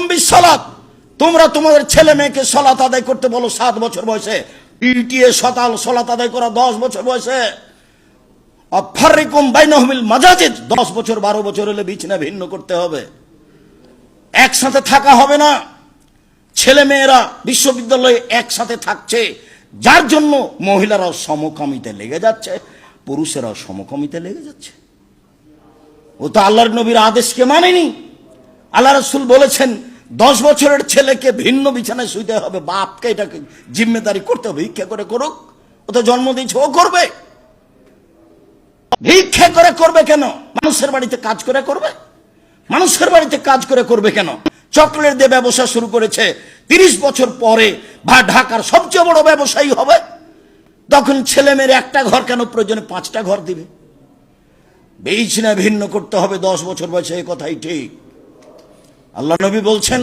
আওলাদাকুম বিসসালাত, তোমরা তোমাদের ছেলে মেয়েকে সালাত আদায় করতে বলো 7 বছর বয়সে। পিটিএ সালাত আদায় করা 10 বছর বয়সে। আফারিকুম বাইনাহুমিল মাজাজিদ, 10 বছর 12 বছর হলে বিছানা ভিন্ন করতে হবে, একসাথে থাকা হবে না। ছেলে মেয়েরা বিশ্ববিদ্যালয়ে একসাথে থাকছে, যার জন্য মহিলারাও সমকামিতে লেগে যাচ্ছে, পুরুষেরাও সমকামিতে লেগে যাচ্ছে। ও তো আল্লাহর নবীর আদেশকে মানেনি। আল্লাহ রাসূল বলেছেন 10 বছরের ছেলেকে ভিন্ন বিছানায় শুইতে হবে, বাপকে এটাকে জিম্মেদারি করতে হবে। ভিক্ষা করে করুক, ও তো জন্ম দিয়েছে, ও করবে। ভিক্ষা করে করবে কেন? মানুষের বাড়িতে কাজ করে করবে। মানুষের বাড়িতে কাজ করে করবে কেন? চকলেট দিয়ে ব্যবসা শুরু করেছে, 30 বছর পরে ঢাকার সবচেয়ে বড় ব্যবসায়ী হবে। তখন ছেলে মেয়ের একটা ঘর কেন, প্রয়োজনে 5টা ঘর দিবে। বিছানা ভিন্ন করতে হবে 10 বছর বয়সে, এই কথাই ঠিক। আল্লাহ নবী বলছেন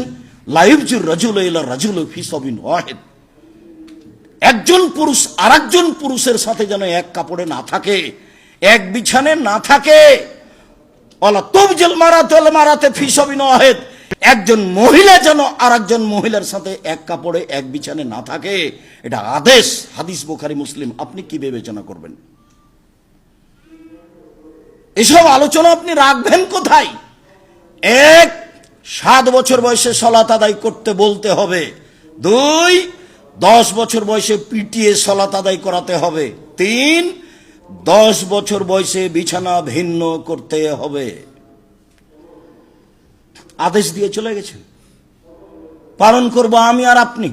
লাইবজুর রাজুল ইলা রাজুল ফি সাবিন ওয়াহিদ, একজন পুরুষ আরেকজন পুরুষের সাথে যেন এক কাপড়ে না থাকে, এক বিছানায় না থাকে। ওয়ালা তুবজিল মারাতুল মারাতে ফি সাবিন ওয়াহিদ, একজন মহিলা যেন আরেকজন মহিলার সাথে এক কাপড়ে এক বিছানায় না থাকে, এটা আদেশ। হাদিস বুখারী মুসলিম। আপনি কি বিবেচনা করবেন? এসব আলোচনা আপনি রাখবেন কোথায়? 7 বছর বয়সে সালাত আদায় করতে বলতে হবে। 2 10 বছর বয়সে পিটিএ সালাত আদায় করাতে হবে। 3 10 বছর বয়সে বিছানা ভিন্ন করতে হবে। আদেশ দিয়ে চলে গেছেন, পালন করব আমি আর আপনি।